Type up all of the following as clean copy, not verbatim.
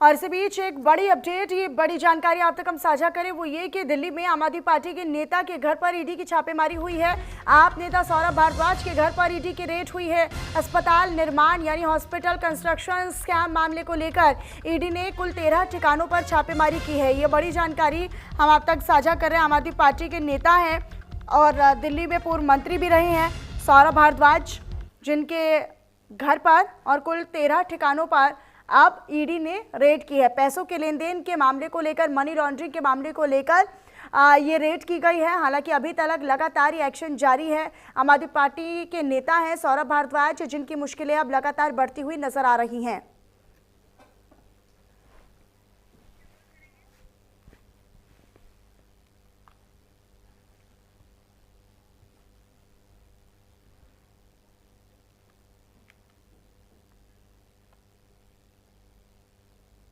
और इसी बीच एक बड़ी अपडेट, ये बड़ी जानकारी आप तक हम साझा करें वो ये कि दिल्ली में आम आदमी पार्टी के नेता के घर पर ईडी की छापेमारी हुई है। आप नेता सौरभ भारद्वाज के घर पर ईडी की रेड हुई है। अस्पताल निर्माण यानी हॉस्पिटल कंस्ट्रक्शन स्कैम मामले को लेकर ईडी ने कुल 13 ठिकानों पर छापेमारी की है। ये बड़ी जानकारी हम आप तक साझा कर रहे हैं। आम आदमी पार्टी के नेता हैं और दिल्ली में पूर्व मंत्री भी रहे हैं सौरभ भारद्वाज, जिनके घर पर और कुल 13 ठिकानों पर अब ईडी ने रेड की है। पैसों के लेन देन के मामले को लेकर, मनी लॉन्ड्रिंग के मामले को लेकर ये रेड की गई है। हालांकि अभी तक लगातार ये एक्शन जारी है। आम आदमी पार्टी के नेता हैं सौरभ भारद्वाज, जिनकी मुश्किलें अब लगातार बढ़ती हुई नजर आ रही हैं।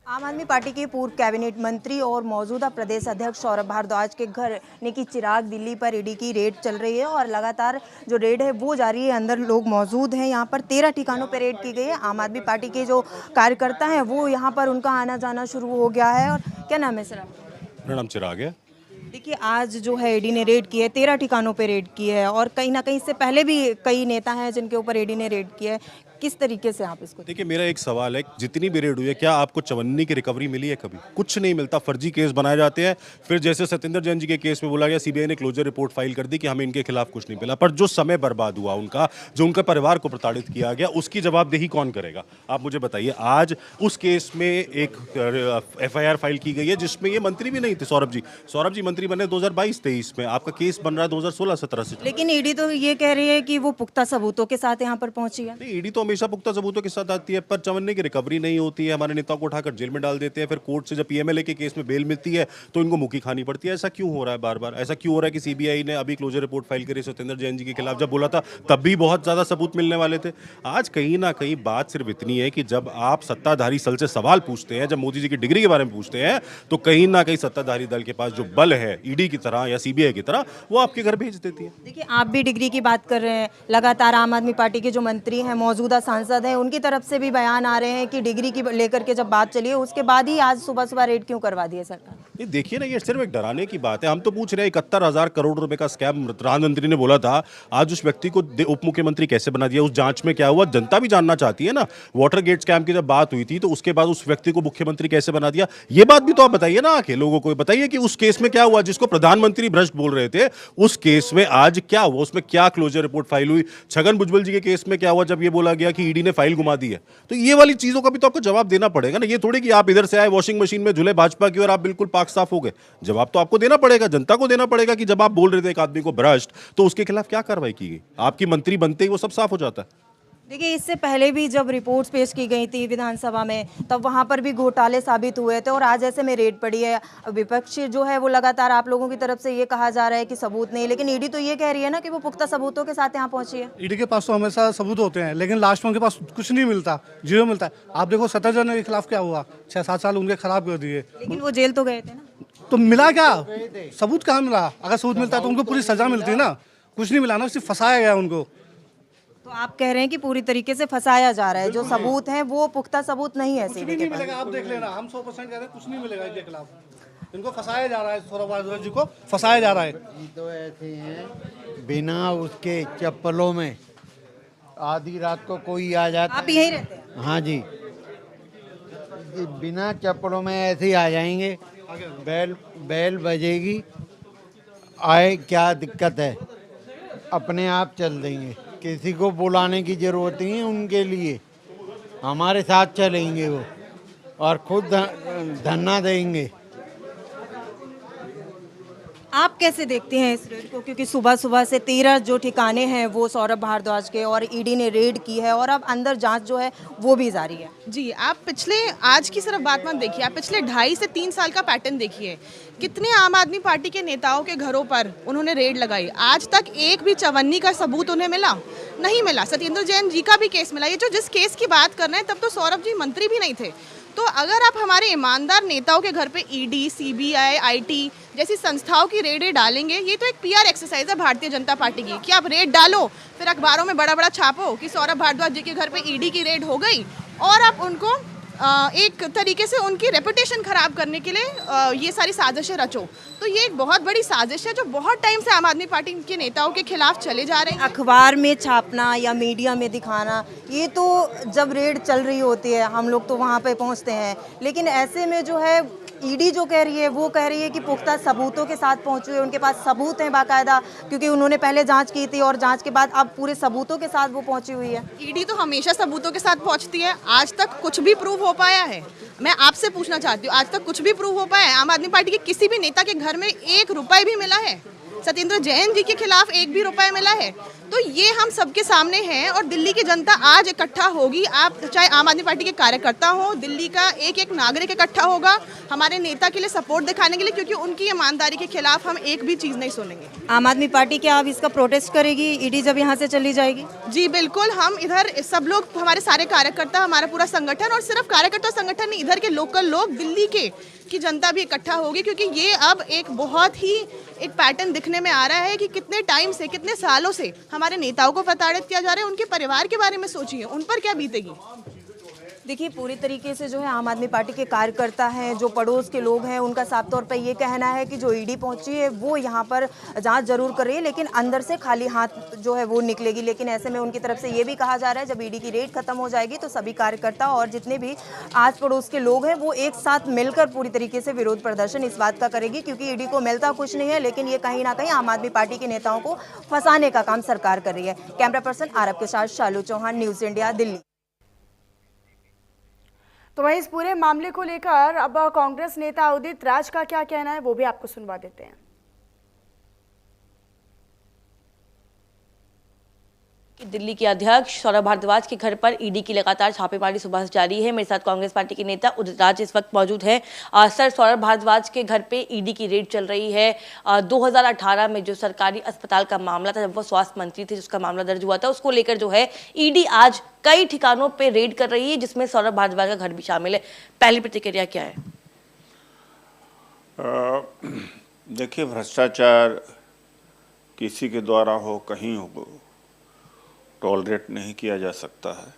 आम आदमी पार्टी के पूर्व कैबिनेट मंत्री और मौजूदा प्रदेश अध्यक्ष सौरभ भारद्वाज के घर यानी कि चिराग दिल्ली पर ईडी की रेड चल रही है और लगातार जो रेड है वो जारी है। अंदर लोग मौजूद हैं। यहाँ पर 13 ठिकानों पर रेड की गई है। आम आदमी पार्टी के जो कार्यकर्ता हैं वो यहाँ पर उनका आना जाना शुरू हो गया है। और क्या नाम है सर आपका? मेरा नाम चिराग है। देखिए, आज जो है ईडी ने रेड की है, 13 ठिकानों पे रेड की है और कहीं ना कहीं इससे पहले भी कई नेता हैं जिनके ऊपर ईडी ने रेड किया है। किस तरीके से आप इसको? देखिए, मेरा एक सवाल है, जितनी भी रेड हुई है क्या आपको चवन्नी की रिकवरी मिली है? कभी कुछ नहीं मिलता। फर्जी केस बनाए जाते हैं। फिर जैसे सत्येंद्र जैन जी के केस में बोला गया, सीबीआई ने क्लोजर रिपोर्ट फाइल कर दी कि हमें इनके खिलाफ कुछ नहीं मिला, पर जो समय बर्बाद हुआ उनका, जो उनका परिवार को प्रताड़ित किया गया, उसकी जवाबदेही कौन करेगा? आप मुझे बताइए। आज उस केस में एक FIR फाइल की गई है जिसमें ये मंत्री भी नहीं थे। सौरभ जी मंत्री बने 2022-23 में। आपका केस बन रहा है 2016-17 से। लेकिन ईडी तो ये कह रही है कि वो पुख्ता सबूतों के साथ यहाँ पर पहुंची है। नहीं, ईडी तो हमेशा पुख्ता सबूतों के साथ आती है, पर चवन्नी की रिकवरी नहीं होती है। हमारे नेताओं को उठाकर जेल में डाल देते हैं। फिर कोर्ट से जब PMLA के केस में बेल मिलती है तो इनको मुक्की खानी पड़ती है। ऐसा क्यों हो रहा है बार बार? ऐसा क्यों हो रहा है कि CBI ने अभी क्लोजर रिपोर्ट फाइल करी सत्येंद्र जैन जी के खिलाफ? जब बोला था तब भी बहुत ज्यादा सबूत मिलने वाले थे। आज कहीं ना कहीं बात सिर्फ इतनी है कि जब आप सत्ताधारी दल से सवाल पूछते हैं, जब मोदी जी की डिग्री के बारे में पूछते हैं, तो कहीं ना कहीं सत्ताधारी दल के पास जो बल है ईडी की तरह या CBI की तरह, वो आपके घर भेज देती है। देखिए, आप भी डिग्री की बात कर रहे हैं। लगातार आम आदमी पार्टी के जो मंत्री हैं, मौजूदा सांसद हैं, उनकी तरफ से भी बयान आ रहे हैं कि डिग्री की लेकर के जब बात चली है उसके बाद ही आज सुबह सुबह रेड क्यों करवा दी है सरकार? ये देखिए ना, ये सिर्फ एक डराने की बात है। हम तो पूछ रहे हैं 71,000 करोड़ रुपए का स्कैम प्रधानमंत्री ने बोला था, आज उस व्यक्ति को उप मुख्यमंत्री कैसे बना दिया? उस जांच में क्या हुआ? जनता भी जानना चाहती है ना। वाटर गेट स्कैम की जब बात हुई थी तो उसके बाद उस व्यक्ति को मुख्यमंत्री कैसे बना दिया? ये बात भी तो आप बताइए ना, आके लोगों को बताइए कि उस केस में क्या हुआ जिसको प्रधानमंत्री भ्रष्ट बोल रहे थे। उस केस में आज क्या हुआ? उसमें क्या क्लोजर रिपोर्ट फाइल हुई? छगन भुजबल जी के केस में क्या हुआ जब ये बोला गया कि ईडी ने फाइल घुमा दी है? तो ये वाली चीजों का भी तो आपको जवाब देना पड़ेगा ना। ये थोड़ी कि आप इधर से आए, वॉशिंग मशीन में झूले भाजपा की और आप बिल्कुल पाक साफ हो गए। जवाब तो आपको देना पड़ेगा, जनता को देना पड़ेगा कि जब आप बोल रहे थे एक आदमी को भ्रष्ट, तो उसके खिलाफ क्या कार्रवाई की गई? आपकी मंत्री बनते ही वो सब साफ हो जाता है। देखिए, इससे पहले भी जब रिपोर्ट्स पेश की गई थी विधानसभा में, तब वहां पर भी घोटाले साबित हुए थे और आज ऐसे में रेड पड़ी है। विपक्ष जो है वो लगातार आप लोगों की तरफ से ये कहा जा रहा है कि सबूत नहीं, लेकिन ईडी तो ये कह रही है ना कि वो पुख्ता सबूतों के साथ यहाँ पहुंची है। ईडी के पास तो हमेशा सबूत होते हैं, लेकिन लास्ट में उनके पास कुछ नहीं मिलता, जीरो मिलता है। आप देखो सत्येंद्र जैन के खिलाफ क्या हुआ, 6-7 साल उनके खराब कर दिए। लेकिन वो जेल तो गए थे ना, तो मिला क्या? सबूत कहाँ मिला? अगर सबूत मिलता तो उनको पूरी सजा मिलती है ना। कुछ नहीं मिला ना, सिर्फ फंसाया गया उनको। तो आप कह रहे हैं कि पूरी तरीके से फंसाया जा रहा है। जो सबूत हैं वो पुख्ता सबूत नहीं है। कुछ भी नहीं मिलेगा, आप देख लेना। हम 100% कह रहे हैं कुछ नहीं मिलेगा इनके खिलाफ। इनको फंसाया जा रहा है, सौरभ भारद्वाज जी को फंसाया जा रहा है। ये तो ऐसे हैं, बिना उसके चप्पलों में आधी रात को कोई आ जाता। आप यहीं रहते हैं? हाँ जी, बिना चप्पलों में ऐसे ही आ जाएंगे। बेल बजेगी, आए क्या दिक्कत है, अपने आप चल देंगे। किसी को बुलाने की जरूरत नहीं है उनके लिए। हमारे साथ चलेंगे वो और खुद धरना देंगे। आप कैसे देखते हैं इस रेड को? क्योंकि सुबह सुबह से 13 जो ठिकाने हैं वो सौरभ भारद्वाज के और ईडी ने रेड की है और अब अंदर जांच जो है वो भी जारी है। जी, आप पिछले आज की सिर्फ बात मत देखिए, आप पिछले 2.5 से 3 साल का पैटर्न देखिए। कितने आम आदमी पार्टी के नेताओं के घरों पर उन्होंने रेड लगाई, आज तक एक भी चवन्नी का सबूत उन्हें मिला नहीं मिला। सत्येंद्र जैन जी का भी केस मिला। ये जो जिस केस की बात कर रहे हैं, तब तो सौरभ जी मंत्री भी नहीं थे। तो अगर आप हमारे ईमानदार नेताओं के घर पे ईडी, CBI, IT जैसी संस्थाओं की रेडें डालेंगे, ये तो एक PR एक्सरसाइज है भारतीय जनता पार्टी की कि आप रेड डालो, फिर अखबारों में बड़ा बड़ा छापो कि सौरभ भारद्वाज जी के घर पे ईडी की रेड हो गई और आप उनको एक तरीके से उनकी रेपुटेशन ख़राब करने के लिए ये सारी साजिशें रचो। तो ये एक बहुत बड़ी साजिश है जो बहुत टाइम से आम आदमी पार्टी के नेताओं के खिलाफ चले जा रहे हैं। अखबार में छापना या मीडिया में दिखाना, ये तो जब रेड चल रही होती है हम लोग तो वहाँ पे पहुँचते हैं, लेकिन ऐसे में जो है ईडी जो कह रही है वो कह रही है कि पुख्ता सबूतों के साथ पहुंची हुई है, उनके पास सबूत हैं बाकायदा, क्योंकि उन्होंने पहले जांच की थी और जांच के बाद अब पूरे सबूतों के साथ वो पहुंची हुई है। ईडी तो हमेशा सबूतों के साथ पहुंचती है, आज तक कुछ भी प्रूव हो पाया है? मैं आपसे पूछना चाहती हूँ, आज तक कुछ भी प्रूव हो पाया है? आम आदमी पार्टी के किसी भी नेता के घर में 1 रुपए भी मिला है? सत्येंद्र जैन जी के खिलाफ 1 भी रुपए मिला है? तो ये हम सबके सामने हैं और दिल्ली की जनता आज इकट्ठा होगी। आप चाहे आम आदमी पार्टी के कार्यकर्ता हो, दिल्ली का एक एक नागरिक इकट्ठा होगा हमारे नेता के लिए सपोर्ट दिखाने के लिए, क्योंकि उनकी ईमानदारी के खिलाफ हम एक भी चीज़ नहीं सुनेंगे। आम आदमी पार्टी क्या अब इसका प्रोटेस्ट करेगी ईडी जब यहाँ से चली जाएगी? जी बिल्कुल, हम इधर सब लोग, हमारे सारे कार्यकर्ता, हमारा पूरा संगठन, और सिर्फ कार्यकर्ता संगठन नहीं, इधर के लोकल लोग, दिल्ली की जनता भी इकट्ठा होगी, क्योंकि ये अब एक बहुत ही एक पैटर्न दिखने में आ रहा है कि कितने टाइम से, कितने सालों से हमारे नेताओं को प्रताड़ित किया जा रहा है। उनके परिवार के बारे में सोचिए, उन पर क्या बीतेगी। देखिए, पूरी तरीके से जो है आम आदमी पार्टी के कार्यकर्ता हैं, जो पड़ोस के लोग हैं, उनका साफ तौर पर ये कहना है कि जो ईडी पहुंची है वो यहाँ पर जांच जरूर कर रही है, लेकिन अंदर से खाली हाथ जो है वो निकलेगी। लेकिन ऐसे में उनकी तरफ से ये भी कहा जा रहा है जब ईडी की रेड खत्म हो जाएगी तो सभी कार्यकर्ता और जितने भी आस पड़ोस के लोग हैं वो एक साथ मिलकर पूरी तरीके से विरोध प्रदर्शन इस बात का करेगी, क्योंकि ईडी को मिलता कुछ नहीं है, लेकिन ये कहीं ना कहीं आम आदमी पार्टी के नेताओं को फंसाने का काम सरकार कर रही है। कैमरा पर्सन आरब के साथ शालू चौहान, न्यूज़ इंडिया, दिल्ली। तो वहीं इस पूरे मामले को लेकर अब कांग्रेस नेता उदित राज का क्या कहना है वो भी आपको सुनवा देते हैं। दिल्ली के अध्यक्ष सौरभ भारद्वाज के घर पर ईडी की लगातार छापेमारी सुबह से जारी है। मेरे साथ कांग्रेस पार्टी के नेता उदित राज इस वक्त मौजूद हैं। सर, सौरभ भारद्वाज के घर पे ईडी की रेड चल रही है। 2018 में जो सरकारी अस्पताल का मामला था, जब वो स्वास्थ्य मंत्री थे, जिसका मामला दर्ज हुआ था, उसको लेकर जो है ईडी आज कई ठिकानों पे रेड कर रही है, जिसमें सौरभ भारद्वाज का घर भी शामिल है। पहली प्रतिक्रिया क्या है? देखिए, भ्रष्टाचार किसी के द्वारा हो, कहीं हो, टॉलरेट नहीं किया जा सकता है।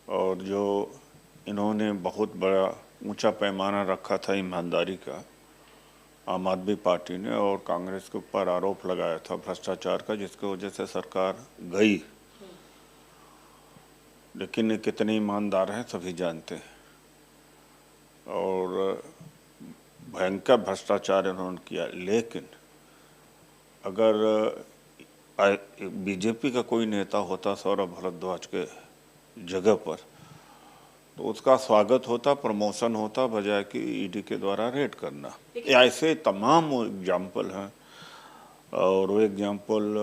और जो इन्होंने बहुत बड़ा ऊंचा पैमाना रखा था ईमानदारी का, आम आदमी पार्टी ने, और कांग्रेस के ऊपर आरोप लगाया था भ्रष्टाचार का, जिसकी वजह से सरकार गई। लेकिन ये कितने ईमानदार हैं सभी जानते हैं, और भयंकर भ्रष्टाचार इन्होंने किया। लेकिन अगर बीजेपी का कोई नेता होता सौरभ भारद्वाज के जगह पर, तो उसका स्वागत होता, प्रमोशन होता, बजाय कि ईडी के द्वारा रेड करना। ऐसे तमाम एग्जाम्पल हैं। और वो एग्जाम्पल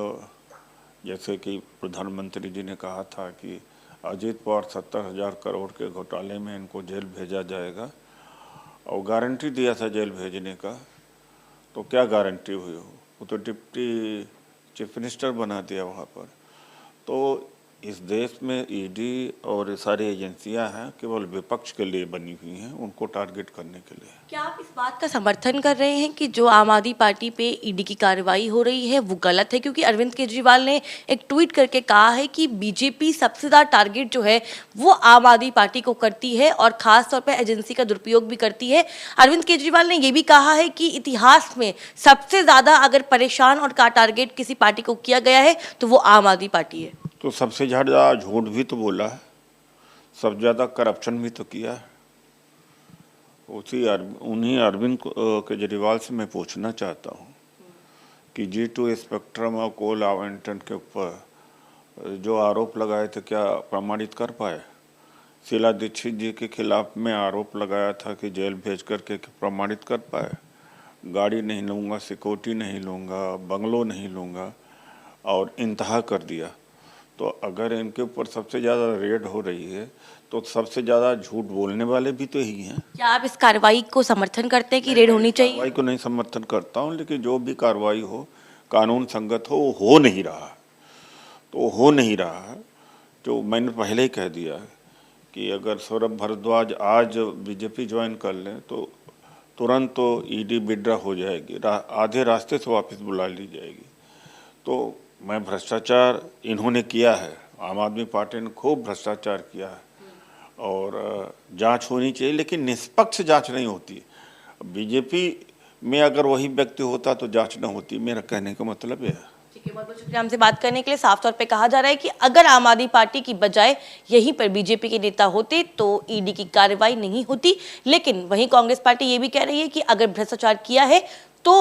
जैसे कि प्रधानमंत्री जी ने कहा था कि अजीत पवार 70,000 करोड़ के घोटाले में इनको जेल भेजा जाएगा, और गारंटी दिया था जेल भेजने का। तो क्या गारंटी हुई हो? वो तो डिप्टी चीफ मिनिस्टर बना दिया वहाँ पर। तो इस देश में ईडी और सारी एजेंसियां हैं केवल विपक्ष के लिए बनी हुई हैं, उनको टारगेट करने के लिए। क्या आप इस बात का समर्थन कर रहे हैं कि जो आम आदमी पार्टी पे ईडी की कार्रवाई हो रही है वो गलत है? क्योंकि अरविंद केजरीवाल ने एक ट्वीट करके कहा है कि बीजेपी सबसे ज़्यादा टारगेट जो है वो आम आदमी पार्टी को करती है और ख़ास तौर पर एजेंसी का दुरुपयोग भी करती है। अरविंद केजरीवाल ने ये भी कहा है कि इतिहास में सबसे ज़्यादा अगर परेशान और का टारगेट किसी पार्टी को किया गया है तो वो आम आदमी पार्टी है। तो सबसे ज़्यादा झूठ भी तो बोला है, सबसे ज़्यादा करप्शन भी तो किया है। उन्हीं अरविंद केजरीवाल से मैं पूछना चाहता हूँ कि G2 स्पेक्ट्रम और कोल आवंटन के ऊपर जो आरोप लगाए थे क्या प्रमाणित कर पाए? शीला दीक्षित जी के खिलाफ में आरोप लगाया था कि जेल भेज करके प्रमाणित कर पाए? गाड़ी नहीं लूँगा, सिक्योरिटी नहीं लूँगा, बंगलो नहीं लूँगा, और इंतहा कर दिया। तो अगर इनके ऊपर सबसे ज़्यादा रेड हो रही है तो सबसे ज़्यादा झूठ बोलने वाले भी तो यही हैं। क्या आप इस कार्रवाई को समर्थन करते हैं कि रेड होनी चाहिए? कार्रवाई को नहीं समर्थन करता हूँ, लेकिन जो भी कार्रवाई हो, कानून संगत हो, वो हो नहीं रहा। तो हो नहीं रहा जो मैंने पहले ही कह दिया कि अगर सौरभ भारद्वाज आज बीजेपी ज्वाइन कर लें तो तुरंत तो ईडी विड्रॉ हो जाएगी, आधे रास्ते से वापस बुला ली जाएगी। तो मैं भ्रष्टाचार इन्होंने किया है, आम आदमी पार्टी ने खूब भ्रष्टाचार किया है, और जांच होनी चाहिए, लेकिन निष्पक्ष जांच नहीं होती। बीजेपी में अगर वही व्यक्ति होता तो जांच न होती, मेरा कहने का मतलब यह है। ठीक है, बहुत बहुत शुक्रिया हमसे बात करने के लिए। साफ तौर पे कहा जा रहा है कि अगर आम आदमी पार्टी की बजाय यहीं पर बीजेपी के नेता होते तो ईडी की कार्रवाई नहीं होती, लेकिन वहीं कांग्रेस पार्टी ये भी कह रही है कि अगर भ्रष्टाचार किया है तो